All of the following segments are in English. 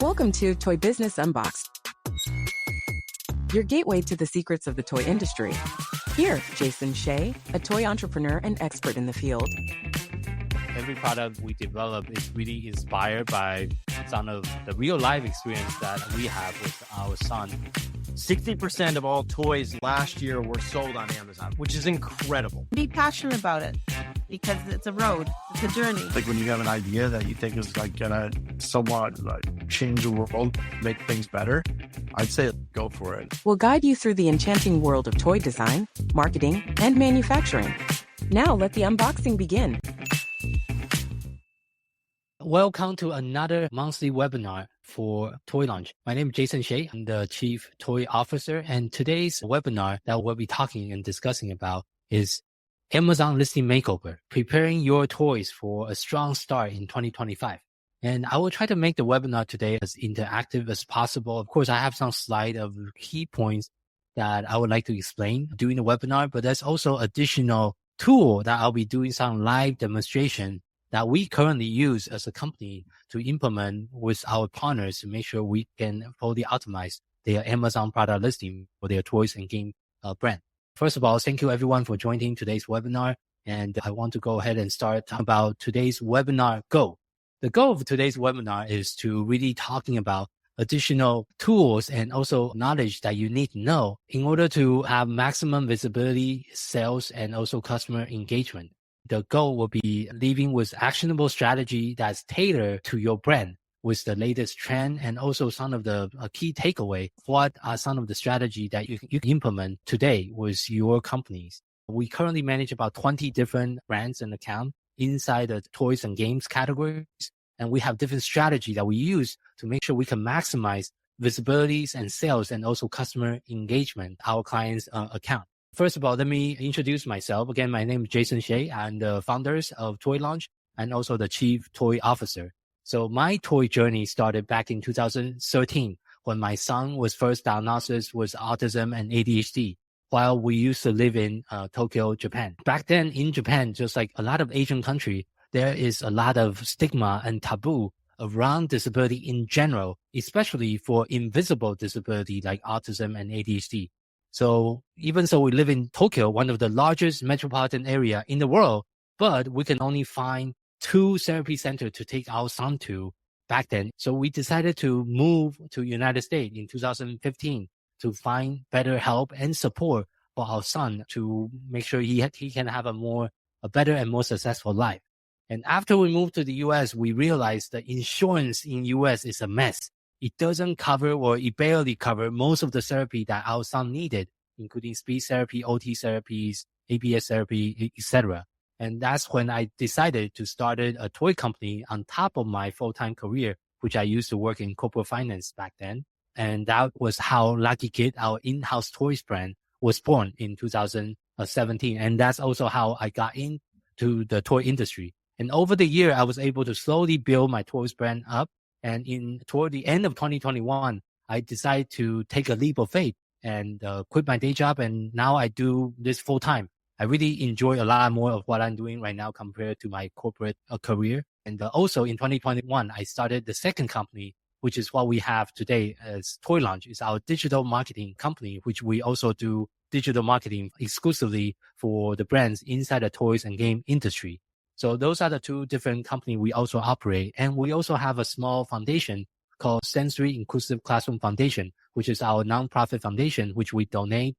Welcome to Toy Business Unboxed, your gateway to the secrets of the toy industry. Here, Jason Hsieh, a toy entrepreneur and expert in the field. Every product we develop is really inspired by some of the real life experience that we have with our son. 60% of all toys last year were sold on Amazon, which is incredible. Be passionate about it because it's a road, it's a journey. Like when you have an idea that you think is like gonna somewhat like change the world, make things better, I'd say go for it. We'll guide you through the enchanting world of toy design, marketing, and manufacturing. Now let the unboxing begin. Welcome to another monthly webinar for Toy Launch. My name is Jason Hsieh. I'm the Chief Toy Officer, and today's webinar that we'll be talking and discussing about is Amazon Listing Makeover, preparing your toys for a strong start in 2025. And I will try to make the webinar today as interactive as possible. Of course, I have some slide of key points that I would like to explain during the webinar, but there's also additional tool that I'll be doing some live demonstration that we currently use as a company to implement with our partners to make sure we can fully optimize their Amazon product listing for their toys and game brand. First of all, thank you everyone for joining today's webinar. And I want to go ahead and start about today's webinar goal. The goal of today's webinar is to really talking about additional tools and also knowledge that you need to know in order to have maximum visibility, sales, and also customer engagement. The goal will be leaving with actionable strategy that's tailored to your brand with the latest trend and also some of the key takeaway. What are some of the strategy that you can implement today with your companies? We currently manage about 20 different brands and accounts inside the toys and games categories. And we have different strategy that we use to make sure we can maximize visibilities and sales and also customer engagement, our clients' account. First of all, let me introduce myself. Again, my name is Jason Hsieh. I'm the founders of Toy Launch and also the Chief Toy Officer. So my toy journey started back in 2013 when my son was first diagnosed with autism and ADHD while we used to live in Tokyo, Japan. Back then in Japan, just like a lot of Asian countries, there is a lot of stigma and taboo around disability in general, especially for invisible disability like autism and ADHD. So even so we live in Tokyo, one of the largest metropolitan area in the world, but we can only find 2 therapy centers to take our son to back then. So we decided to move to United States in 2015 to find better help and support for our son to make sure he can have a better and more successful life. And after we moved to the US, we realized that insurance in US is a mess. It doesn't cover or it barely cover most of the therapy that our son needed, including speech therapy, OT therapies, ABS therapy, etc. And that's when I decided to start a toy company on top of my full-time career, which I used to work in corporate finance back then. And that was how Lucky Kid, our in-house toys brand, was born in 2017. And that's also how I got into the toy industry. And over the year, I was able to slowly build my toys brand up. And toward the end of 2021, I decided to take a leap of faith and quit my day job. And now I do this full time. I really enjoy a lot more of what I'm doing right now compared to my corporate career. And also in 2021, I started the second company, which is what we have today as Toy Launch. It's our digital marketing company, which we also do digital marketing exclusively for the brands inside the toys and game industry. So those are the 2 different companies we also operate. And we also have a small foundation called Sensory Inclusive Classroom Foundation, which is our nonprofit foundation, which we donate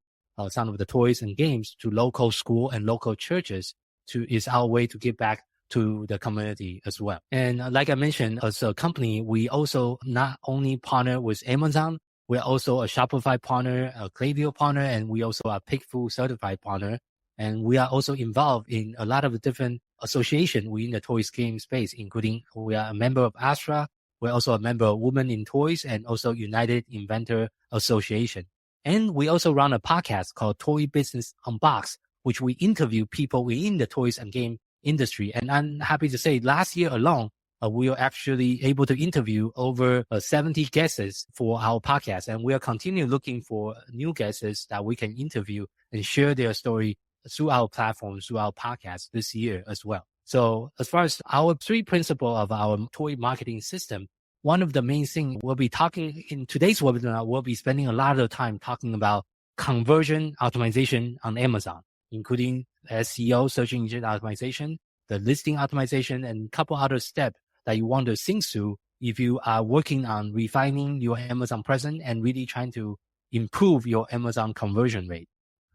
some of the toys and games to local school and local churches is our way to give back to the community as well. And like I mentioned, as a company, we also not only partner with Amazon, we're also a Shopify partner, a Klaviyo partner, and we also are Pigful certified partner. And we are also involved in a lot of different associations within the toys game space, including we are a member of Astra. We're also a member of Women in Toys and also United Inventor Association. And we also run a podcast called Toy Business Unboxed, which we interview people within the toys and game industry. And I'm happy to say last year alone, we are actually able to interview over 70 guests for our podcast. And we are continuing looking for new guests that we can interview and share their story through our platforms, through our podcast this year as well. So as far as our 3 principles of our toy marketing system, one of the main things we'll be talking in today's webinar, we'll be spending a lot of time talking about conversion optimization on Amazon, including SEO, search engine optimization, the listing optimization, and a couple other steps that you want to think through if you are working on refining your Amazon presence and really trying to improve your Amazon conversion rate.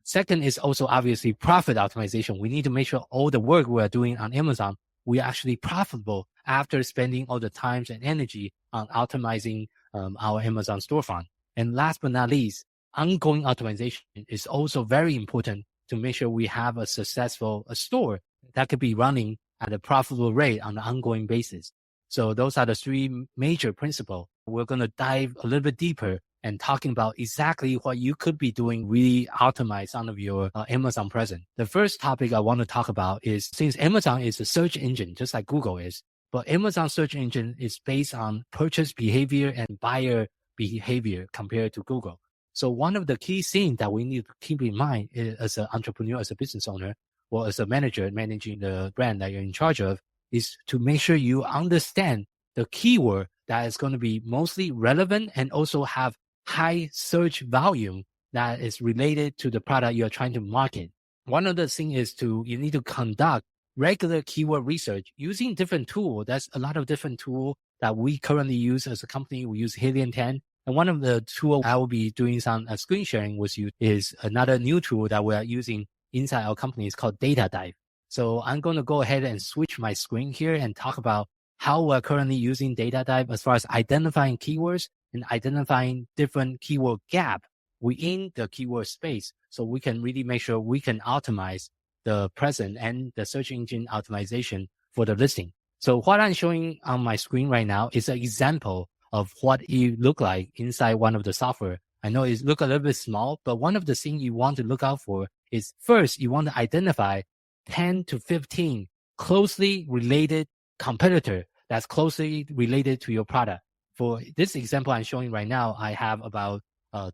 Second is also obviously profit optimization. We need to make sure all the work we are doing on Amazon, we are actually profitable after spending all the time and energy on optimizing our Amazon storefront. And last but not least, ongoing optimization is also very important to make sure we have a successful store that could be running at a profitable rate on an ongoing basis. So those are the three major principles. We're going to dive a little bit deeper and talking about exactly what you could be doing really optimize some of your Amazon presence. The first topic I want to talk about is, since Amazon is a search engine, just like Google is, but Amazon search engine is based on purchase behavior and buyer behavior compared to Google. So one of the key things that we need to keep in mind is, as an entrepreneur, as a business owner, or as a manager managing the brand that you're in charge of, is to make sure you understand the keyword that is going to be mostly relevant and also have high search volume that is related to the product you're trying to market. One of the things is you need to conduct regular keyword research using different tools. There's a lot of different tools that we currently use as a company. We use Helium 10. And one of the tools I will be doing some screen sharing with you is another new tool that we are using inside our company. It's called Data Dive. So I'm going to go ahead and switch my screen here and talk about how we're currently using Data Dive as far as identifying keywords and identifying different keyword gap within the keyword space, so we can really make sure we can optimize the present and the search engine optimization for the listing. So what I'm showing on my screen right now is an example of what it look like inside one of the software. I know it look a little bit small, but one of the things you want to look out for is, first, you want to identify 10 to 15 closely related competitor that's closely related to your product. For this example I'm showing right now, I have about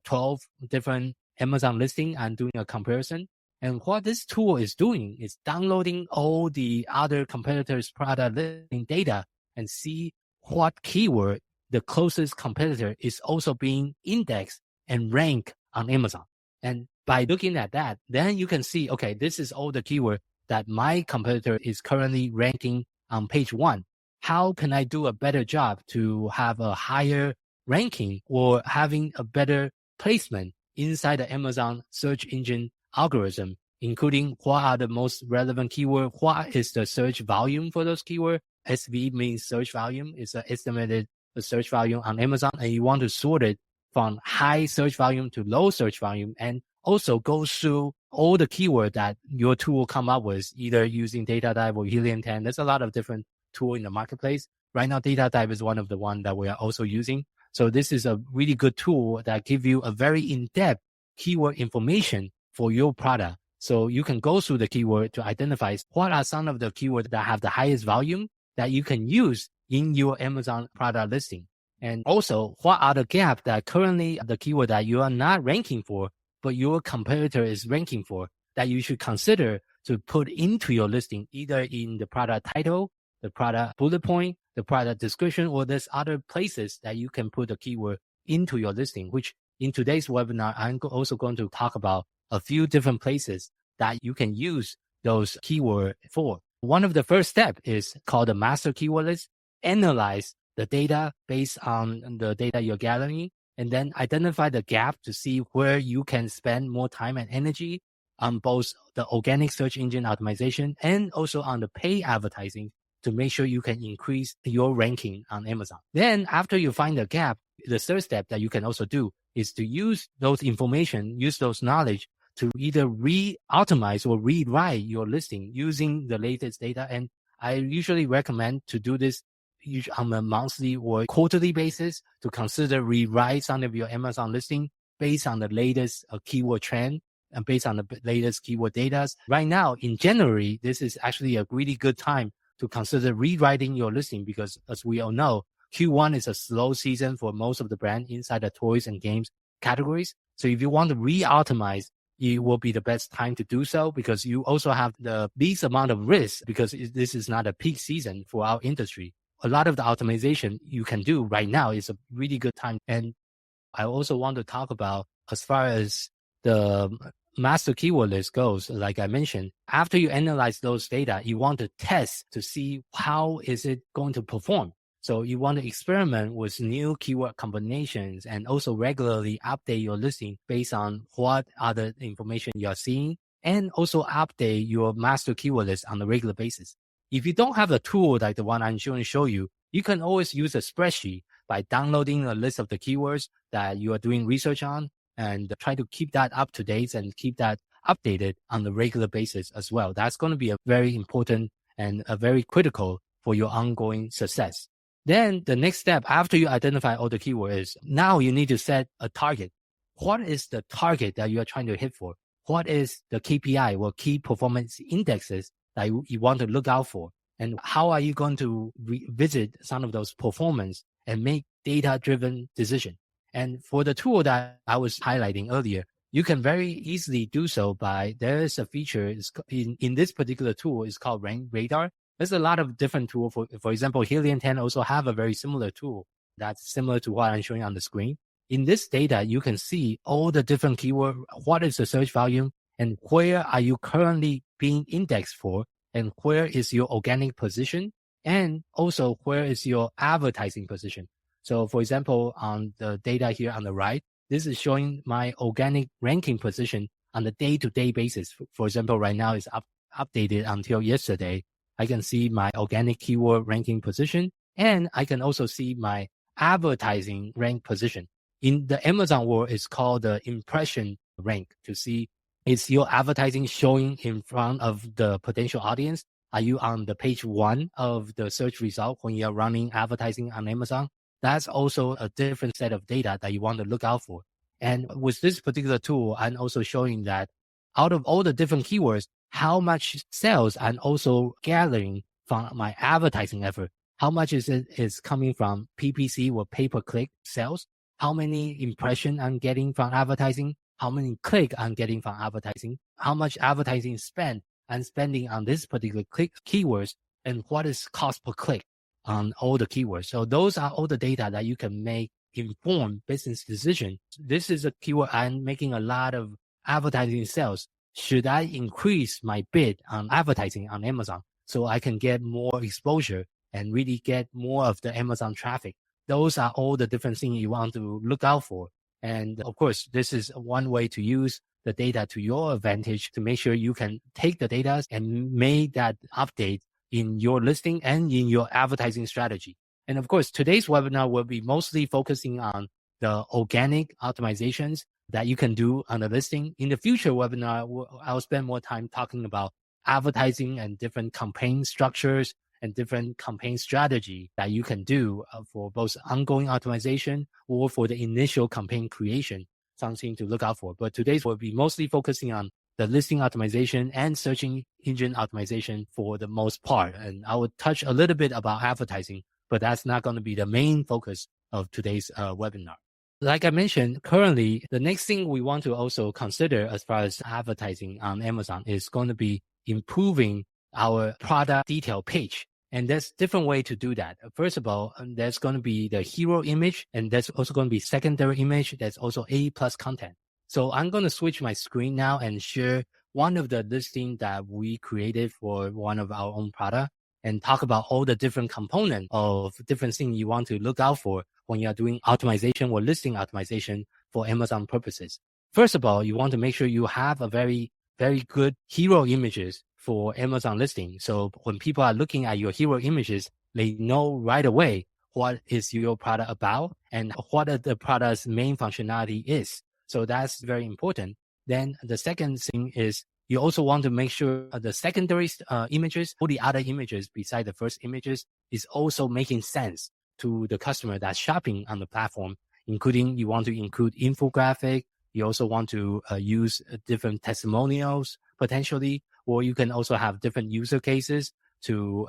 12 different Amazon listings. I'm doing a comparison. And what this tool is doing is downloading all the other competitors' product listing data and see what keyword the closest competitor is also being indexed and ranked on Amazon. And by looking at that, then you can see, okay, this is all the keyword that my competitor is currently ranking on page 1. How can I do a better job to have a higher ranking or having a better placement inside the Amazon search engine algorithm, including what are the most relevant keyword, what is the search volume for those keywords. SV means search volume. It's an estimated search volume on Amazon, and you want to sort it from high search volume to low search volume, and also go through all the keywords that your tool will come up with, either using Data Dive or Helium 10. There's a lot of different tools in the marketplace. Right now, Data Dive is one of the ones that we are also using. So this is a really good tool that gives you a very in-depth keyword information for your product. So you can go through the keyword to identify what are some of the keywords that have the highest volume that you can use in your Amazon product listing. And also, what are the gaps that currently the keyword that you are not ranking for, but your competitor is ranking for, that you should consider to put into your listing, either in the product title, the product bullet point, the product description, or there's other places that you can put the keyword into your listing, which in today's webinar, I'm also going to talk about a few different places that you can use those keywords for. One of the first steps is called the master keyword list. Analyze the data based on the data you're gathering, and then identify the gap to see where you can spend more time and energy on both the organic search engine optimization and also on the paid advertising to make sure you can increase your ranking on Amazon. Then after you find the gap, the third step that you can also do is to use those information, use those knowledge to either re-optimize or rewrite your listing using the latest data. And I usually recommend to do this on a monthly or quarterly basis to consider rewrite some of your Amazon listing based on the latest keyword trend and based on the latest keyword data. Right now, in January, this is actually a really good time to consider rewriting your listing because, as we all know, Q1 is a slow season for most of the brand inside the toys and games categories. So if you want to re-optimize, it will be the best time to do so because you also have the least amount of risk because this is not a peak season for our industry. a lot of the optimization you can do right now is a really good time. And I also want to talk about as far as the master keyword list goes, like I mentioned, after you analyze those data, you want to test to see how is it going to perform. So you want to experiment with new keyword combinations and also regularly update your listing based on what other information you're seeing, and also update your master keyword list on a regular basis. If you don't have a tool like the one I'm going to show you, you can always use a spreadsheet by downloading a list of the keywords that you are doing research on and try to keep that up to date and keep that updated on a regular basis as well. That's going to be a very important and a very critical for your ongoing success. Then the next step after you identify all the keywords is now you need to set a target. What is the target that you are trying to hit for? What is the KPI or key performance indexes that you want to look out for? And how are you going to revisit some of those performance and make data-driven decision? And for the tool that I was highlighting earlier, you can very easily do so by, there is a feature in this particular tool is called Rank Radar. There's a lot of different tools. For example, Helium 10 also have a very similar tool that's similar to what I'm showing on the screen. In this data, you can see all the different keywords, what is the search volume, and where are you currently being indexed for, and where is your organic position, and also where is your advertising position. So for example, on the data here on the right, this is showing my organic ranking position on a day-to-day basis. For example, right now it's updated until yesterday. I can see my organic keyword ranking position, and I can also see my advertising rank position. In the Amazon world, it's called the impression rank, to see is your advertising showing in front of the potential audience? Are you on the page 1 of the search result when you're running advertising on Amazon? That's also a different set of data that you want to look out for. And with this particular tool, I'm also showing that out of all the different keywords, how much sales I'm also gathering from my advertising effort. How much is coming from PPC or pay-per-click sales? How many impressions I'm getting from advertising? How many click I'm getting from advertising? How much advertising spend I'm spending on this particular keywords? And what is cost per click on all the keywords? So those are all the data that you can make informed business decision. This is a keyword I'm making a lot of advertising sales. Should I increase my bid on advertising on Amazon so I can get more exposure and really get more of the Amazon traffic? Those are all the different things you want to look out for. And of course, this is one way to use the data to your advantage to make sure you can take the data and make that update in your listing and in your advertising strategy. And of course, today's webinar will be mostly focusing on the organic optimizations that you can do on the listing. In the future webinar, I'll spend more time talking about advertising and different campaign structures and different campaign strategy that you can do for both ongoing optimization or for the initial campaign creation, something to look out for. But today's will be mostly focusing on the listing optimization and search engine optimization for the most part. And I will touch a little bit about advertising, but that's not going to be the main focus of today's webinar. Like I mentioned, currently, the next thing we want to also consider as far as advertising on Amazon is going to be improving our product detail page. And there's different way to do that. First of all, there's going to be the hero image, and there's also going to be secondary image. There's also A+ content. So I'm going to switch my screen now and share one of the listing that we created for one of our own product and talk about all the different components of different things you want to look out for when you're doing optimization or listing optimization for Amazon purposes. First of all, you want to make sure you have a very good hero images for Amazon listing. So when people are looking at your hero images, they know right away what is your product about and what the product's main functionality is. So that's very important. Then the second thing is you also want to make sure the secondary images, all the other images beside the first images is also making sense to the customer that's shopping on the platform, including you want to include infographic. You also want to use different testimonials potentially, or you can also have different user cases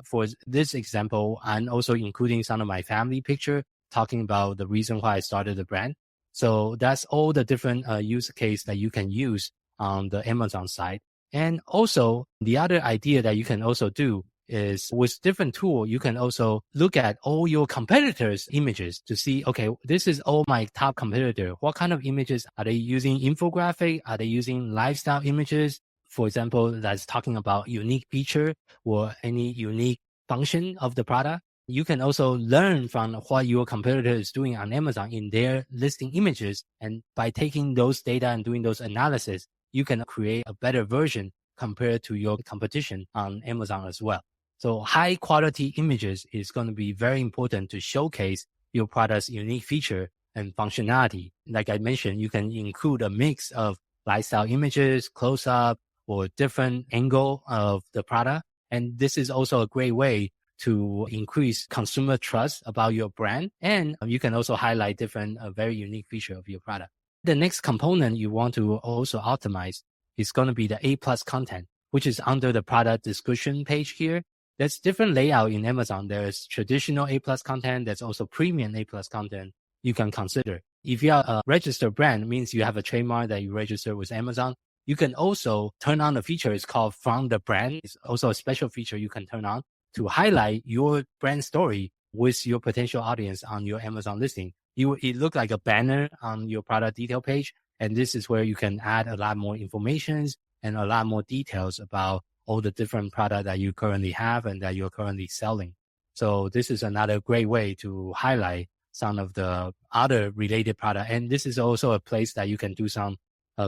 for this example, and also including some of my family picture talking about the reason why I started the brand. So that's all the different use case that you can use on the Amazon side. And also the other idea that you can also do is with different tool, you can also look at all your competitors' images to see, okay, this is all my top competitor. What kind of images are they using? Infographic? Are they using lifestyle images? For example, that's talking about unique feature or any unique function of the product. You can also learn from what your competitor is doing on Amazon in their listing images. And by taking those data and doing those analysis, you can create a better version compared to your competition on Amazon as well. So high quality images is going to be very important to showcase your product's unique feature and functionality. Like I mentioned, you can include a mix of lifestyle images, close up, or different angle of the product. And this is also a great way to increase consumer trust about your brand. And you can also highlight different very unique feature of your product. The next component you want to also optimize is going to be the A+ content, which is under the product description page here. There's different layout in Amazon. There's traditional A+ content. There's also premium A+ content you can consider. If you are a registered brand, it means you have a trademark that you register with Amazon. You can also turn on a feature. It's called From the Brand. It's also a special feature you can turn on to highlight your brand story with your potential audience on your Amazon listing. It look like a banner on your product detail page. And this is where you can add a lot more information and a lot more details about all the different products that you currently have and that you're currently selling. So this is another great way to highlight some of the other related products. And this is also a place that you can do some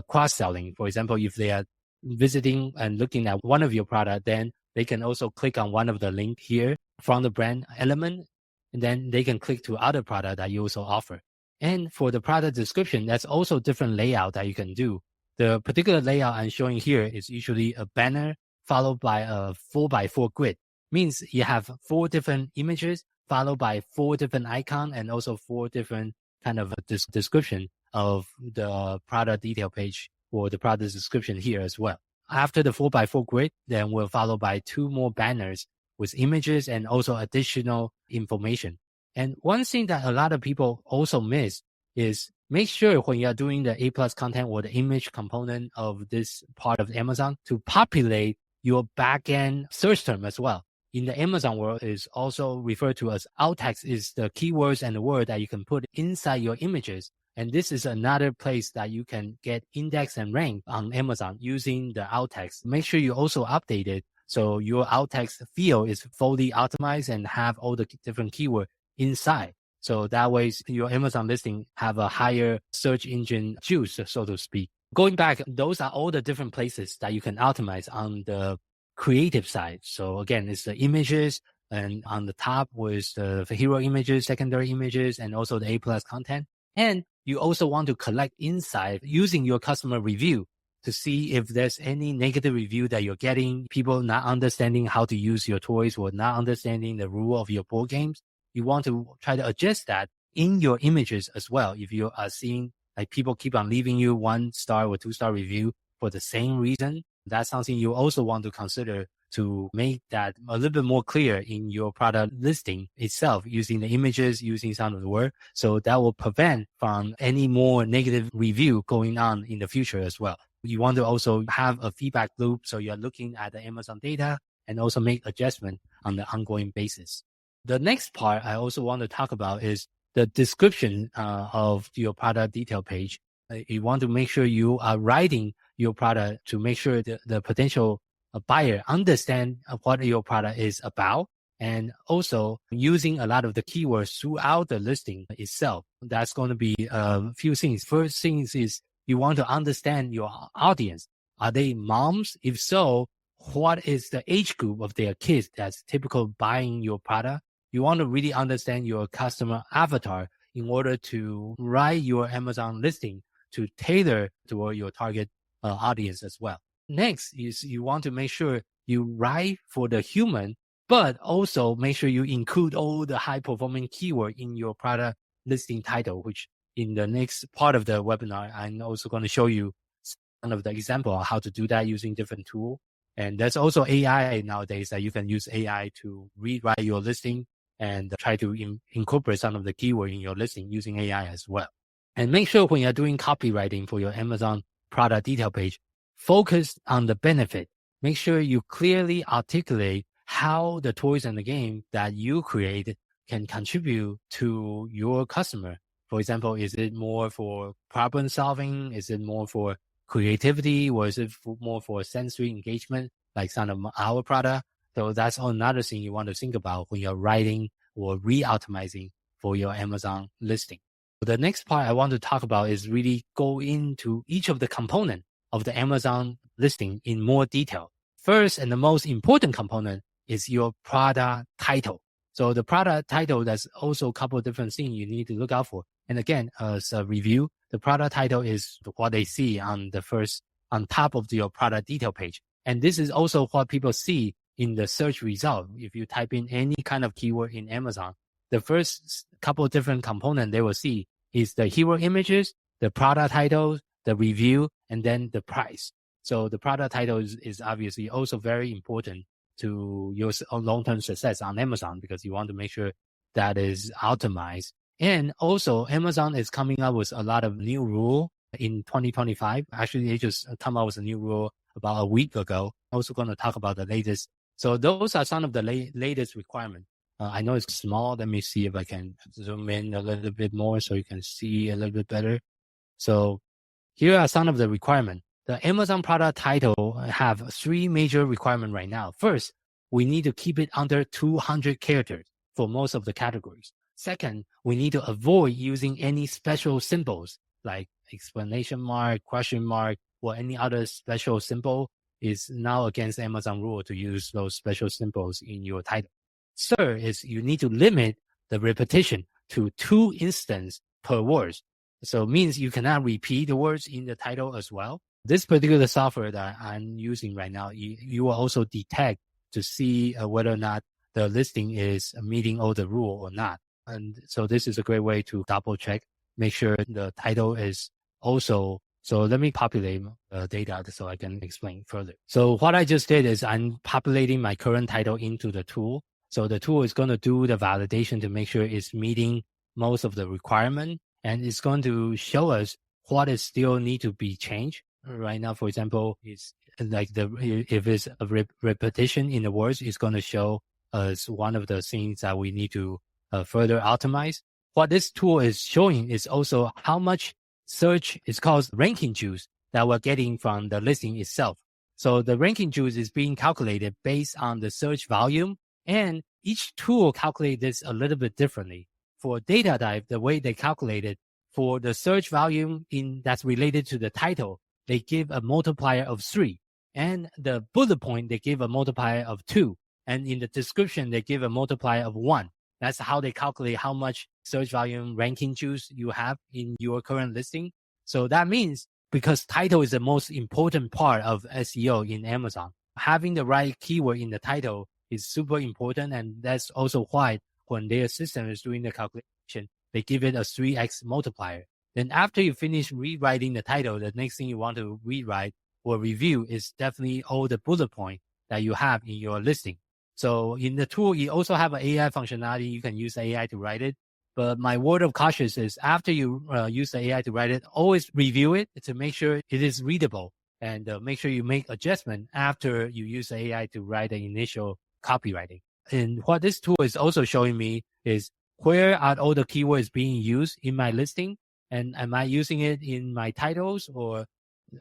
cross-selling. For example, if they are visiting and looking at one of your products, then they can also click on one of the link here from the brand element, and then they can click to other product that you also offer. And for the product description, that's also different layout that you can do. The particular layout I'm showing here is usually a banner followed by a 4x4 grid. Means you have 4 different images followed by 4 different icons and also 4 different kind of description of the product detail page or the product description here as well. After the 4x4 grid, then we'll follow by 2 more banners with images and also additional information. And one thing that a lot of people also miss is make sure when you are doing the A+ content or the image component of this part of Amazon to populate your backend search term as well. In the Amazon world is also referred to as alt text, is the keywords and the word that you can put inside your images. And this is another place that you can get index and rank on Amazon using the alt text. Make sure you also update it so your alt text field is fully optimized and have all the different keywords inside. So that way your Amazon listing have a higher search engine juice, so to speak. Going back, those are all the different places that you can optimize on the creative side. So again, it's the images, and on the top was the hero images, secondary images, and also the A+ content. And you also want to collect insight using your customer review to see if there's any negative review that you're getting, people not understanding how to use your toys or not understanding the rule of your board games. You want to try to adjust that in your images as well. If you are seeing like people keep on leaving you 1-star or 2-star review for the same reason, that's something you also want to consider to make that a little bit more clear in your product listing itself, using the images, using some of the word. So that will prevent from any more negative review going on in the future as well. You want to also have a feedback loop. So you're looking at the Amazon data and also make adjustment on the ongoing basis. The next part I also want to talk about is the description of your product detail page. You want to make sure you are writing your product to make sure the potential buyer understand what your product is about, and also using a lot of the keywords throughout the listing itself. That's going to be a few things. First things is you want to understand your audience. Are they moms? If so, what is the age group of their kids that's typical buying your product? You want to really understand your customer avatar in order to write your Amazon listing to tailor toward your target audience as well. Next is you want to make sure you write for the human, but also make sure you include all the high performing keyword in your product listing title, which in the next part of the webinar, I'm also going to show you some of the example of how to do that using different tools. And there's also AI nowadays that you can use AI to rewrite your listing and try to incorporate some of the keyword in your listing using AI as well. And make sure when you're doing copywriting for your Amazon product detail page, focus on the benefit. Make sure you clearly articulate how the toys and the game that you create can contribute to your customer. For example, is it more for problem solving? Is it more for creativity? Or is it more for sensory engagement, like some of our product? So that's another thing you want to think about when you're writing or re-optimizing for your Amazon listing. The next part I want to talk about is really go into each of the components of the Amazon listing in more detail. First and the most important component is your product title. So the product title, there's also a couple of different things you need to look out for. And again, as a review, the product title is what they see on top of your product detail page. And this is also what people see in the search result. If you type in any kind of keyword in Amazon, the first couple of different components they will see is the keyword images, the product titles, the review, and then the price. So the product title is obviously also very important to your long-term success on Amazon, because you want to make sure that is optimized. And also Amazon is coming up with a lot of new rule in 2025. Actually, they just come out with a new rule about a week ago. Also going to talk about the latest. So those are some of the latest requirements. I know it's small. Let me see if I can zoom in a little bit more so you can see a little bit better. So here are some of the requirements. The Amazon product title have 3 major requirements right now. First, we need to keep it under 200 characters for most of the categories. Second, we need to avoid using any special symbols like exclamation mark, question mark, or any other special symbol. Is now against Amazon rule to use those special symbols in your title. Third is you need to limit the repetition to 2 instances per word. So it means you cannot repeat the words in the title as well. This particular software that I'm using right now, you will also detect to see whether or not the listing is meeting all the rule or not. And so this is a great way to double check, make sure the title is also. So let me populate data so I can explain further. So what I just did is I'm populating my current title into the tool. So the tool is going to do the validation to make sure it's meeting most of the requirement, and it's going to show us what is still need to be changed. Right now, for example, it's like if it's a repetition in the words, it's going to show us one of the things that we need to further optimize. What this tool is showing is also how much search is called ranking juice that we're getting from the listing itself. So the ranking juice is being calculated based on the search volume, and each tool calculates this a little bit differently. For data dive, the way they calculate it, for the search volume that's related to the title, they give a multiplier of 3. And the bullet point, they give a multiplier of 2. And in the description, they give a multiplier of 1. That's how they calculate how much search volume ranking juice you have in your current listing. So that means because title is the most important part of SEO in Amazon, having the right keyword in the title is super important. And that's also why when their system is doing the calculation, they give it a 3x multiplier. Then after you finish rewriting the title, the next thing you want to rewrite or review is definitely all the bullet points that you have in your listing. So in the tool, you also have an AI functionality. You can use AI to write it. But my word of caution is after you use the AI to write it, always review it to make sure it is readable, and make sure you make adjustment after you use the AI to write the initial copywriting. And what this tool is also showing me is where are all the keywords being used in my listing, and am I using it in my titles, or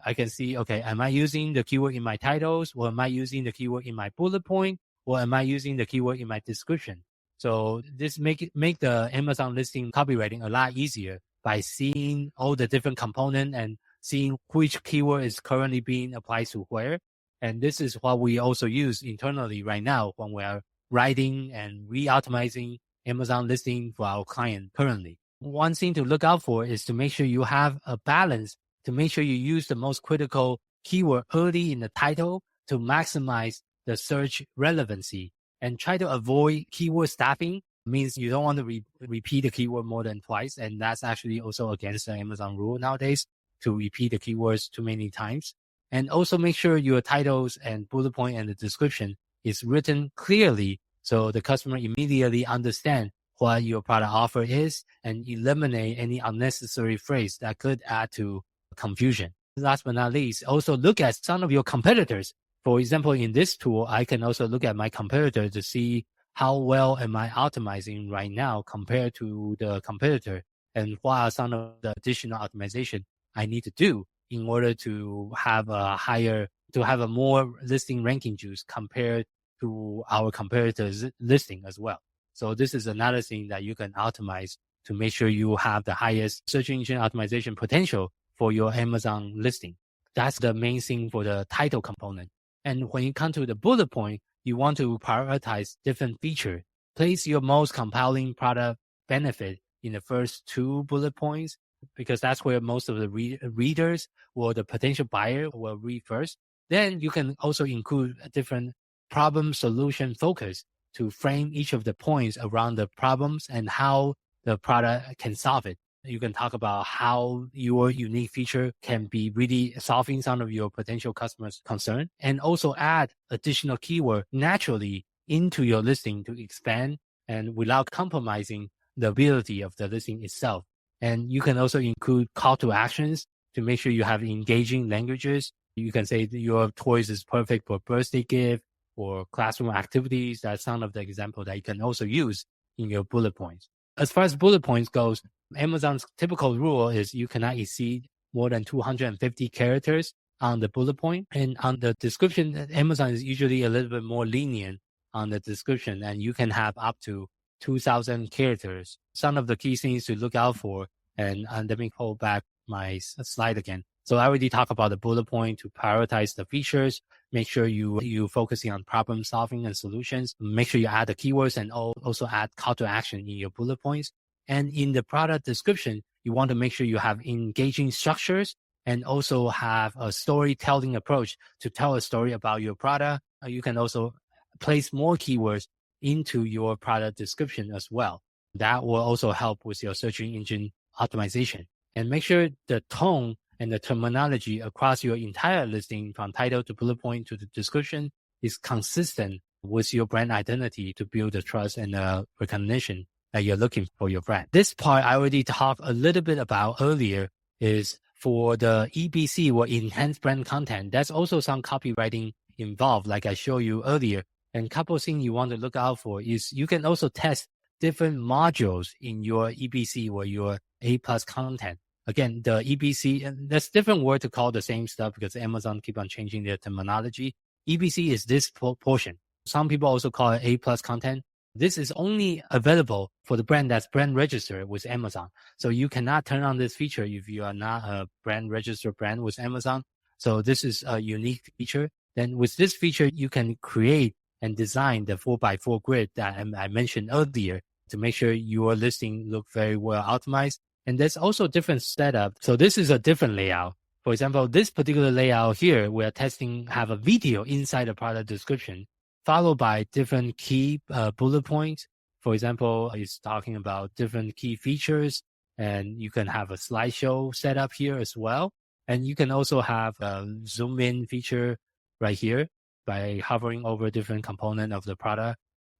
I can see, okay, am I using the keyword in my titles, or am I using the keyword in my bullet point, or am I using the keyword in my description? So this make the Amazon listing copywriting a lot easier by seeing all the different components and seeing which keyword is currently being applied to where. And this is what we also use internally right now when we are writing and re-optimizing Amazon listing for our client currently. One thing to look out for is to make sure you have a balance, to make sure you use the most critical keyword early in the title to maximize the search relevancy, and try to avoid keyword stuffing. Means you don't want to repeat the keyword more than twice. And that's actually also against the Amazon rule nowadays to repeat the keywords too many times. And also make sure your titles and bullet point and the description is written clearly so the customer immediately understand what your product offer is and eliminate any unnecessary phrase that could add to confusion. Last but not least, also look at some of your competitors' For example, in this tool, I can also look at my competitor to see how well am I optimizing right now compared to the competitor, and what are some of the additional optimization I need to do in order to have a more listing ranking juice compared to our competitors' listing as well. So this is another thing that you can optimize to make sure you have the highest search engine optimization potential for your Amazon listing. That's the main thing for the title component. And when you come to the bullet point, you want to prioritize different features. Place your most compelling product benefit in the first 2 bullet points, because that's where most of the readers or the potential buyer will read first. Then you can also include a different problem solution focus to frame each of the points around the problems and how the product can solve it. You can talk about how your unique feature can be really solving some of your potential customers' concern, and also add additional keyword naturally into your listing to expand and without compromising the ability of the listing itself. And you can also include call to actions to make sure you have engaging languages. You can say your toys is perfect for birthday gift or classroom activities. That's some of the example that you can also use in your bullet points. As far as bullet points goes, Amazon's typical rule is you cannot exceed more than 250 characters on the bullet point. And on the description, Amazon is usually a little bit more lenient on the description, and you can have up to 2,000 characters. Some of the key things to look out for, and let me pull back my slide again. So I already talked about the bullet point to prioritize the features, make sure you focusing on problem solving and solutions, make sure you add the keywords and also add call to action in your bullet points. And in the product description, you want to make sure you have engaging structures and also have a storytelling approach to tell a story about your product. You can also place more keywords into your product description as well. That will also help with your search engine optimization. And make sure the tone and the terminology across your entire listing, from title to bullet point to the description, is consistent with your brand identity to build the trust and the recognition that you're looking for your brand. This part I already talked a little bit about earlier is for the EBC or enhanced brand content. There's also some copywriting involved, like I showed you earlier. And a couple of things you want to look out for is you can also test different modules in your EBC or your A+ content. Again, the EBC, there's different word to call the same stuff because Amazon keep on changing their terminology. EBC is this portion. Some people also call it A+ content. This is only available for the brand that's brand registered with Amazon. So you cannot turn on this feature if you are not a brand registered brand with Amazon. So this is a unique feature. Then with this feature, you can create and design the 4x4 grid that I mentioned earlier to make sure your listing look very well optimized. And there's also different setup. So this is a different layout. For example, this particular layout here, we're testing have a video inside the product description, followed by different key bullet points. For example, it's talking about different key features, and you can have a slideshow set up here as well. And you can also have a zoom in feature right here by hovering over different component of the product.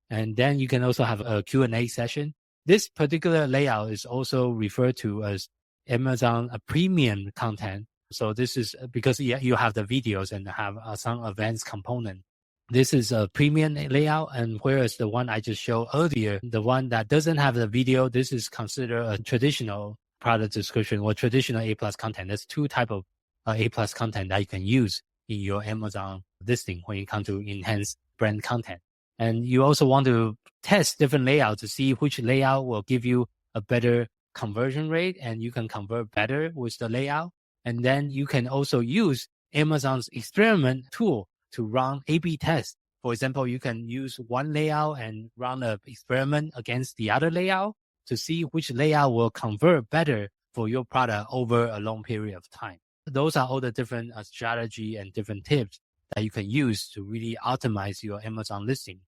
And then you can also have a Q&A session. This particular layout is also referred to as Amazon premium content. So this is because you have the videos and have some advanced component. This is a premium layout, and whereas the one I just showed earlier, the one that doesn't have the video, this is considered a traditional product description or traditional A+ content. There's 2 types of A+ content that you can use in your Amazon listing when it comes to enhanced brand content. And you also want to test different layouts to see which layout will give you a better conversion rate, and you can convert better with the layout. And then you can also use Amazon's experiment tool to run A/B tests. For example, you can use one layout and run an experiment against the other layout to see which layout will convert better for your product over a long period of time. Those are all the different strategy and different tips that you can use to really optimize your Amazon listing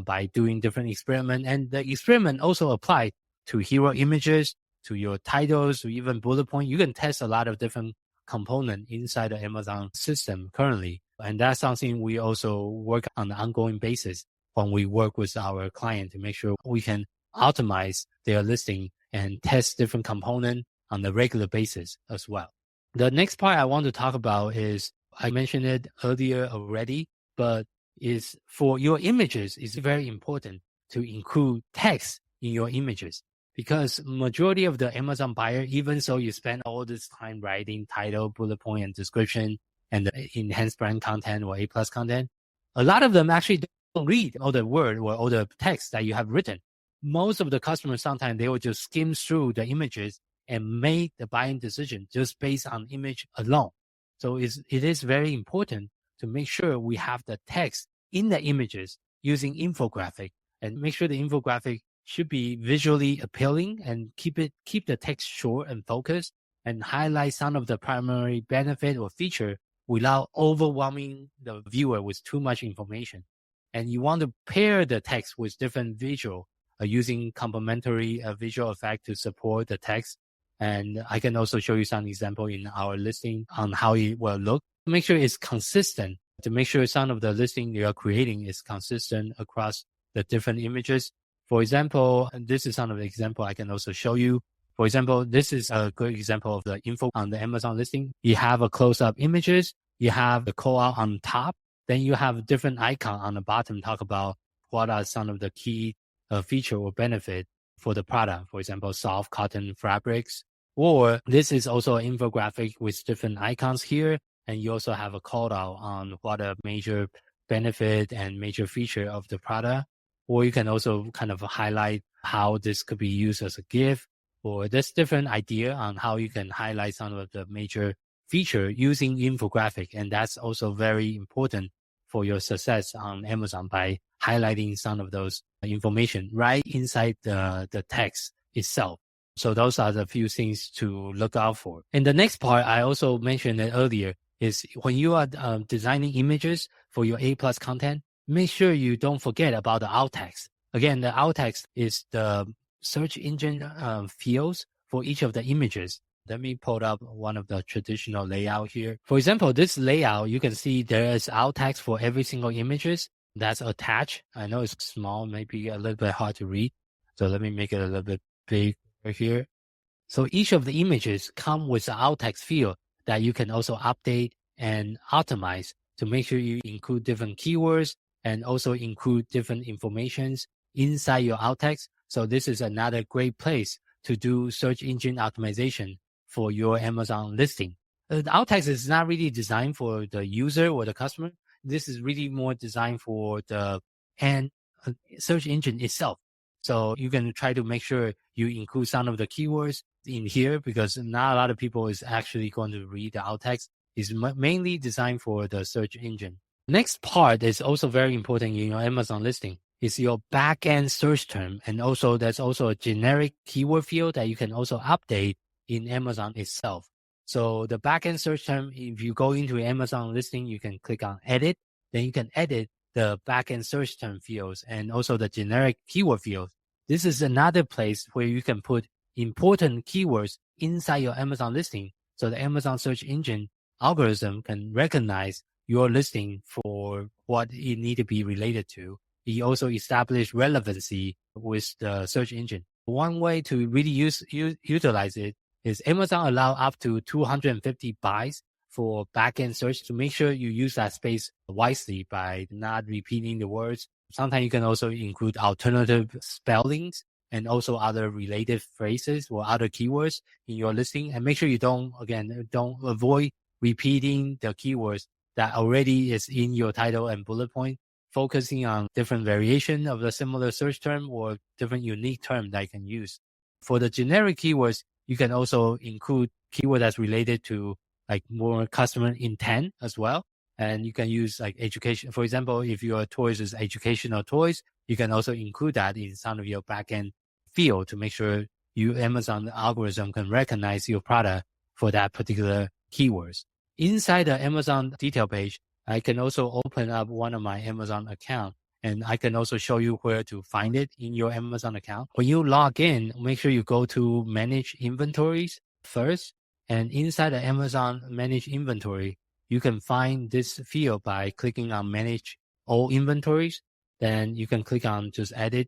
by doing different experiments. And the experiment also apply to hero images, to your titles, to even bullet point. You can test a lot of different components inside the Amazon system currently. And that's something we also work on an ongoing basis when we work with our client to make sure we can optimize their listing and test different components on a regular basis as well. The next part I want to talk about is, I mentioned it earlier already, but is for your images, it's very important to include text in your images, because majority of the Amazon buyer, even so you spend all this time writing title, bullet point, and description, and the enhanced brand content or A+ content, a lot of them actually don't read all the word or all the text that you have written. Most of the customers, sometimes they will just skim through the images and make the buying decision just based on image alone. So it is very important to make sure we have the text in the images using infographic, and make sure the infographic should be visually appealing and keep the text short and focused, and highlight some of the primary benefit or feature without overwhelming the viewer with too much information. And you want to pair the text with different visual using complementary visual effect to support the text. And I can also show you some example in our listing on how it will look. Make sure it's consistent, to make sure some of the listing you are creating is consistent across the different images. For example, and this is some of the example I can also show you. For example, this is a good example of the info on the Amazon listing. You have a close-up images, you have the call-out on top, then you have different icon on the bottom talk about what are some of the key feature or benefit for the product. For example, soft cotton fabrics. Or this is also an infographic with different icons here. And you also have a call out on what a major benefit and major feature of the product. Or you can also kind of highlight how this could be used as a gift. Or there's different idea on how you can highlight some of the major feature using infographic. And that's also very important for your success on Amazon by highlighting some of those information right inside the text itself. So those are the few things to look out for. And the next part, I also mentioned it earlier, is when you are designing images for your A+ content, make sure you don't forget about the alt text. Again, the alt text is the search engine fields for each of the images. Let me pull up one of the traditional layout here. For example, this layout, you can see there is alt text for every single images that's attached. I know it's small, maybe a little bit hard to read. So let me make it a little bit bigger here. So each of the images come with an alt text field that you can also update and optimize to make sure you include different keywords and also include different informations inside your alt text. So this is another great place to do search engine optimization for your Amazon listing. The alt text is not really designed for the user or the customer. This is really more designed for the end search engine itself. So you can try to make sure you include some of the keywords in here, because not a lot of people is actually going to read the alt text. It's mainly designed for the search engine. Next part is also very important in your Amazon listing is your back-end search term. And also there's also a generic keyword field that you can also update in Amazon itself. So the back-end search term, if you go into Amazon listing, you can click on edit, then you can edit the back-end search term fields and also the generic keyword fields. This is another place where you can put important keywords inside your Amazon listing, so the Amazon search engine algorithm can recognize your listing for what it need to be related to. It also establish relevancy with the search engine. One way to really utilize it is Amazon allow up to 250 bytes for backend search to make sure you use that space wisely by not repeating the words. Sometimes you can also include alternative spellings and also other related phrases or other keywords in your listing, and make sure you don't avoid repeating the keywords that already is in your title and bullet point, focusing on different variation of the similar search term or different unique term that you can use. For the generic keywords, you can also include keyword that's related to like more customer intent as well. And you can use like education. For example, if your toys is educational toys, you can also include that in some of your backend field to make sure Amazon algorithm can recognize your product for that particular keywords. Inside the Amazon detail page, I can also open up one of my Amazon account, and I can also show you where to find it in your Amazon account. When you log in, make sure you go to manage inventories first, and inside the Amazon manage inventory, you can find this field by clicking on manage all inventories. Then you can click on just edit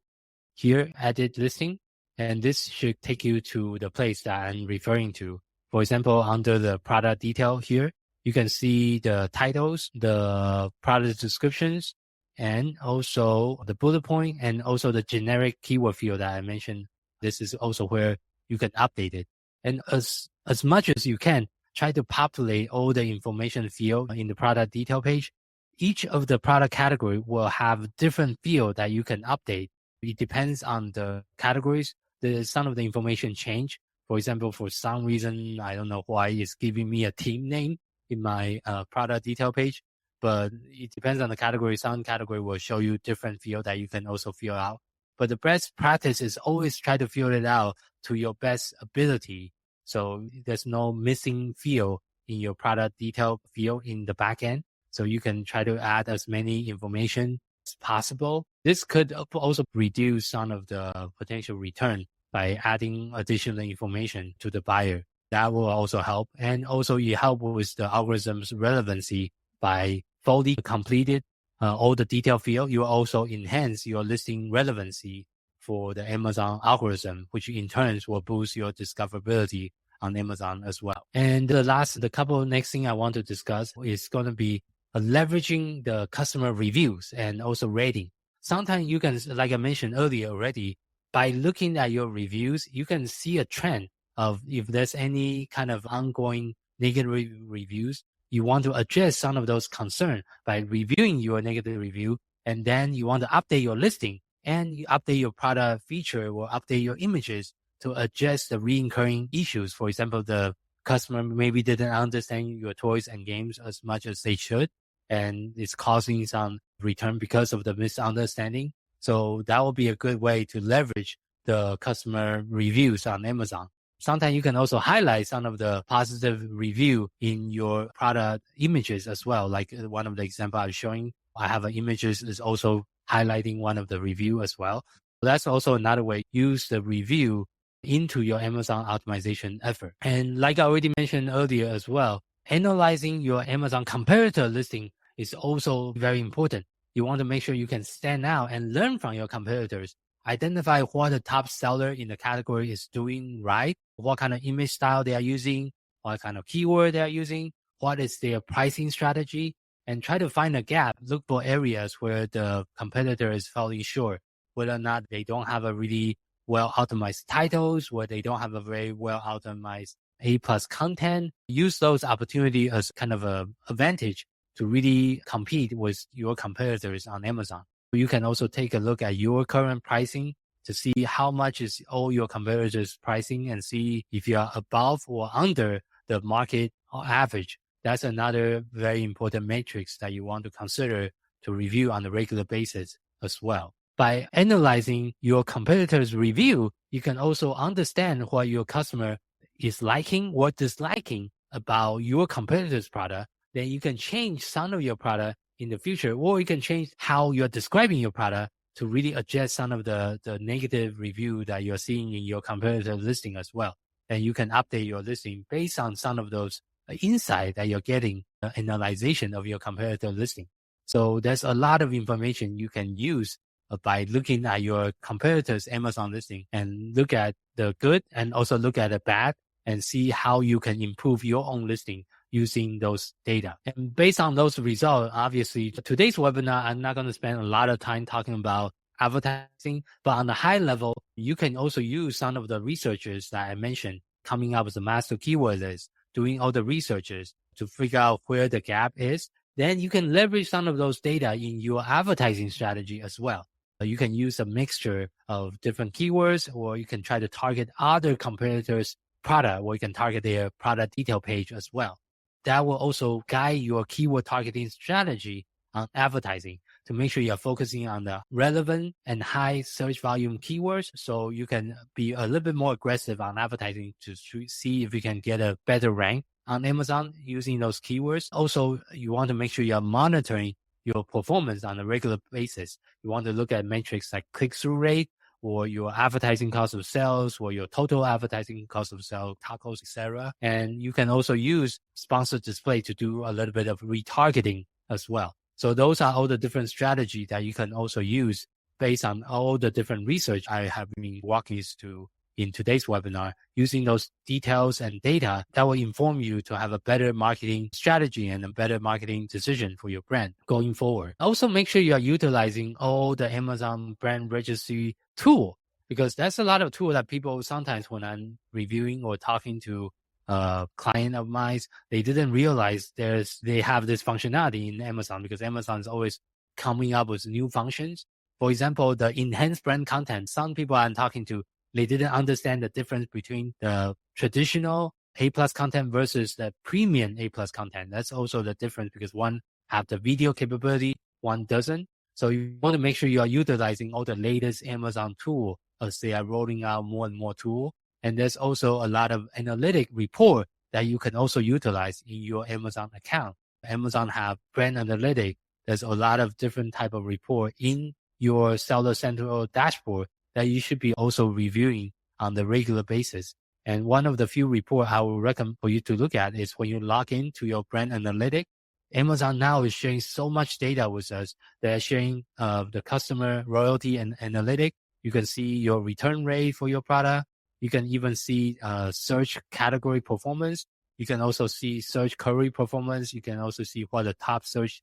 here, edit listing, and this should take you to the place that I'm referring to. For example, under the product detail here, You can see the titles, the product descriptions, and also the bullet point, and also the generic keyword field that I mentioned. This is also where you can update it. And as much as you can, try to populate all the information field in the product detail page. Each of the product category will have different field that you can update. It depends on the categories. Some of the information change. For example, for some reason, I don't know why it's giving me a team name in my product detail page, but it depends on the category. Some category will show you different field that you can also fill out. But the best practice is always try to fill it out to your best ability. So there's no missing field in your product detail field in the back end. So you can try to add as many information as possible. This could also reduce some of the potential return by adding additional information to the buyer. That will also help. And also it help with the algorithm's relevancy by fully completed all the detail field. You also enhance your listing relevancy for the Amazon algorithm, which in turn will boost your discoverability on Amazon as well. And the couple next thing I want to discuss is going to be leveraging the customer reviews and also rating. Sometimes you can, like I mentioned earlier already, by looking at your reviews, you can see a trend of if there's any kind of ongoing negative reviews. You want to address some of those concerns by reviewing your negative review, and then you want to update your listing and you update your product feature or update your images to address the recurring issues. For example, the customer maybe didn't understand your toys and games as much as they should, and it's causing some return because of the misunderstanding. So that will be a good way to leverage the customer reviews on Amazon. Sometimes you can also highlight some of the positive review in your product images as well. Like one of the example I was showing, I have an images is also highlighting one of the review as well. That's also another way. Use the review into your Amazon optimization effort. And like I already mentioned earlier as well, analyzing your Amazon competitor listing is also very important. You want to make sure you can stand out and learn from your competitors. Identify what the top seller in the category is doing right, what kind of image style they are using, what kind of keyword they are using, what is their pricing strategy, and try to find a gap. Look for areas where the competitor is falling short, whether or not they don't have a really well-optimized titles, where they don't have a very well-optimized A+ content. Use those opportunities as kind of an advantage to really compete with your competitors on Amazon. You can also take a look at your current pricing to see how much is all your competitors' pricing and see if you are above or under the market average. That's another very important matrix that you want to consider to review on a regular basis as well. By analyzing your competitors' review, you can also understand what your customer is liking or disliking about your competitor's product. Then you can change some of your product in the future, or you can change how you're describing your product to really address some of the negative review that you're seeing in your competitor listing as well. And you can update your listing based on some of those insight that you're getting, analyzation of your competitor listing. So there's a lot of information you can use by looking at your competitors' Amazon listing and look at the good and also look at the bad and see how you can improve your own listing using those data. And based on those results, obviously, today's webinar, I'm not going to spend a lot of time talking about advertising, but on the high level, you can also use some of the researchers that I mentioned, coming up with a master keyword list, doing all the researches to figure out where the gap is. Then you can leverage some of those data in your advertising strategy as well. You can use a mixture of different keywords, or you can try to target other competitors' product, or you can target their product detail page as well. That will also guide your keyword targeting strategy on advertising to make sure you're focusing on the relevant and high search volume keywords, so you can be a little bit more aggressive on advertising to see if you can get a better rank on Amazon using those keywords. Also, you want to make sure you're monitoring your performance on a regular basis. You want to look at metrics like click-through rate, or your advertising cost of sales, or your total advertising cost of sales, tacos, etc. And you can also use sponsored display to do a little bit of retargeting as well. So those are all the different strategies that you can also use based on all the different research I have been walking you through in today's webinar, using those details and data that will inform you to have a better marketing strategy and a better marketing decision for your brand going forward. Also, make sure you are utilizing all the Amazon brand registry tool, because that's a lot of tool that people sometimes, when I'm reviewing or talking to a client of mine, they didn't realize they have this functionality in Amazon, because Amazon is always coming up with new functions. For example, the enhanced brand content. Some people I'm talking to, they didn't understand the difference between the traditional A+ content versus the premium A+ content. That's also the difference, because one have the video capability, one doesn't. So you want to make sure you are utilizing all the latest Amazon tool as they are rolling out more and more tool. And there's also a lot of analytic report that you can also utilize in your Amazon account. Amazon have brand analytic. There's a lot of different type of report in your Seller Central dashboard that you should be also reviewing on the regular basis. And one of the few reports I would recommend for you to look at is when you log into your brand analytic. Amazon now is sharing so much data with us. They're sharing the customer loyalty and analytic. You can see your return rate for your product. You can even see search category performance. You can also see search query performance. You can also see what the top search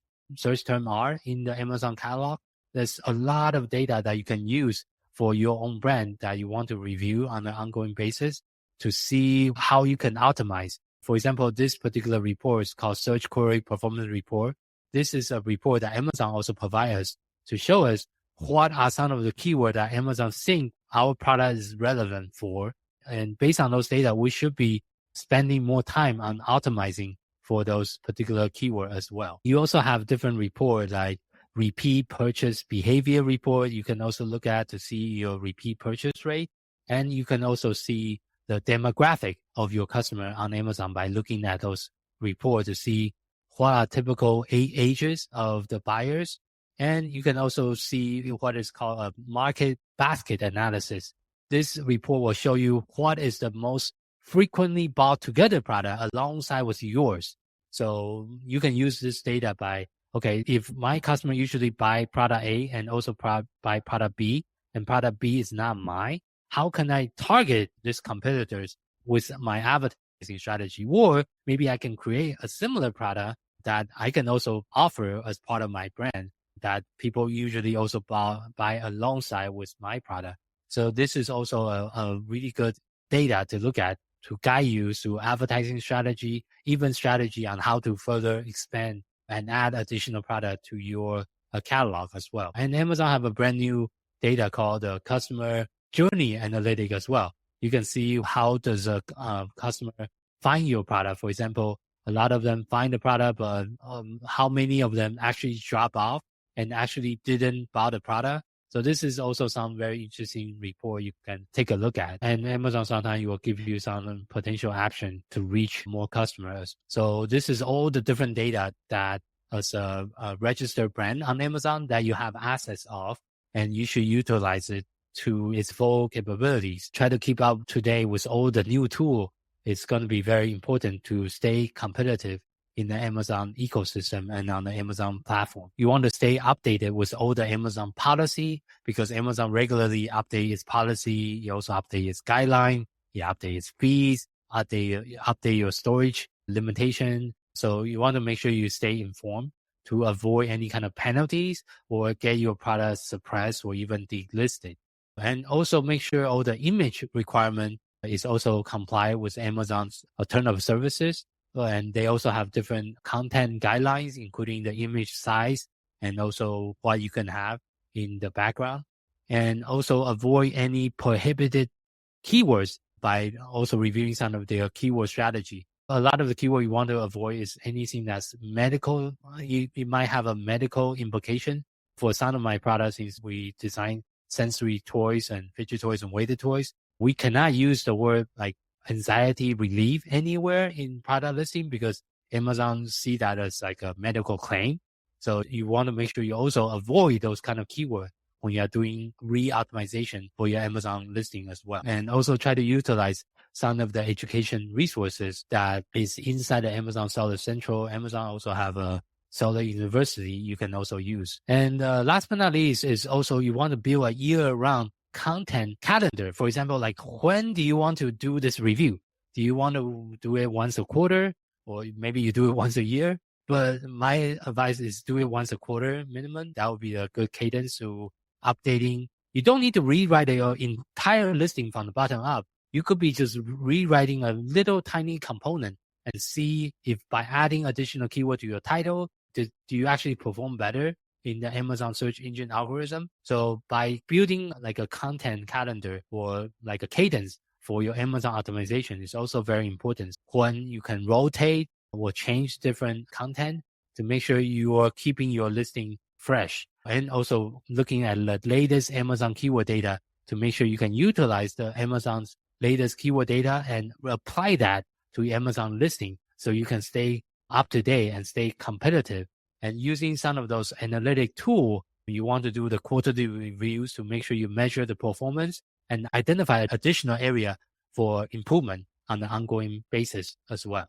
terms are in the Amazon catalog. There's a lot of data that you can use for your own brand that you want to review on an ongoing basis to see how you can optimize. For example, this particular report is called Search Query Performance Report. This is a report that Amazon also provides us to show us what are some of the keywords that Amazon think our product is relevant for. And based on those data, we should be spending more time on optimizing for those particular keywords as well. You also have different reports like repeat purchase behavior report. You can also look at to see your repeat purchase rate. And you can also see the demographic of your customer on Amazon by looking at those reports to see what are typical ages of the buyers. And you can also see what is called a market basket analysis. This report will show you what is the most frequently bought together product alongside with yours. So you can use this data by, okay, if my customer usually buy product A and also buy product B, and product B is not mine, how can I target these competitors with my advertising strategy? Or maybe I can create a similar product that I can also offer as part of my brand that people usually also buy alongside with my product. So this is also a really good data to look at to guide you through advertising strategy, even strategy on how to further expand and add additional product to your catalog as well. And Amazon have a brand new data called the customer journey analytic as well. You can see how does a customer find your product. For example, a lot of them find the product, but how many of them actually drop off and actually didn't buy the product. So this is also some very interesting report you can take a look at. And Amazon sometimes will give you some potential action to reach more customers. So this is all the different data that as a registered brand on Amazon that you have access of, and you should utilize it to its full capabilities. Try to keep up to date with all the new tool. It's going to be very important to stay competitive in the Amazon ecosystem and on the Amazon platform. You want to stay updated with all the Amazon policy because Amazon regularly updates its policy. You also update its guideline. You update its fees, update your storage limitation. So you want to make sure you stay informed to avoid any kind of penalties or get your product suppressed or even delisted. And also make sure all the image requirement is also compliant with Amazon's terms of services. And they also have different content guidelines, including the image size and also what you can have in the background. And also avoid any prohibited keywords by also reviewing some of their keyword strategy. A lot of the keyword you want to avoid is anything that's medical. It might have a medical implication. For some of my products, since we design sensory toys and fidget toys and weighted toys, we cannot use the word like anxiety relief anywhere in product listing because Amazon see that as like a medical claim. So you want to make sure you also avoid those kind of keywords when you are doing re-optimization for your Amazon listing as well. And also try to utilize some of the education resources that is inside the Amazon Seller Central. Amazon also have a Seller University you can also use. And last but not least is also you want to build a year-round content calendar. For example, like when do you want to do this review? Do you want to do it once a quarter, or maybe you do it once a year? But my advice is do it once a quarter minimum. That would be a good cadence to updating. You don't need to rewrite your entire listing from the bottom up. You could be just rewriting a little tiny component and see if by adding additional keyword to your title, do you actually perform better in the Amazon search engine algorithm? So by building like a content calendar or like a cadence for your Amazon optimization is also very important. When you can rotate or change different content to make sure you are keeping your listing fresh, and also looking at the latest Amazon keyword data to make sure you can utilize the Amazon's latest keyword data and apply that to your Amazon listing so you can stay up to date and stay competitive. And using some of those analytic tools, you want to do the quarterly reviews to make sure you measure the performance and identify additional area for improvement on an ongoing basis as well.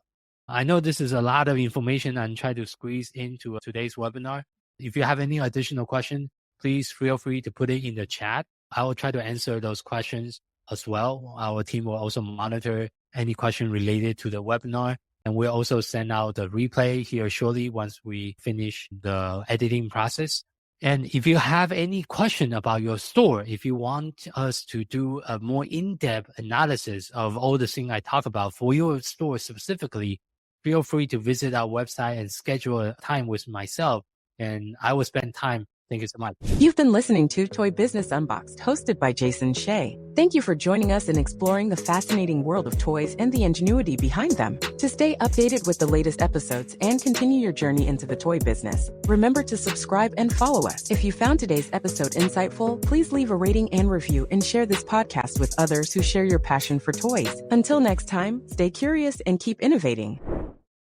I know this is a lot of information and try to squeeze into today's webinar. If you have any additional questions, please feel free to put it in the chat. I will try to answer those questions as well. Our team will also monitor any question related to the webinar. And we'll also send out the replay here shortly once we finish the editing process. And if you have any question about your store, if you want us to do a more in-depth analysis of all the things I talk about for your store specifically, feel free to visit our website and schedule a time with myself, and I will spend time. Thank you so much. You've been listening to Toy Business Unboxed, hosted by Jason Hsieh. Thank you for joining us in exploring the fascinating world of toys and the ingenuity behind them. To stay updated with the latest episodes and continue your journey into the toy business, remember to subscribe and follow us. If you found today's episode insightful, please leave a rating and review and share this podcast with others who share your passion for toys. Until next time, stay curious and keep innovating.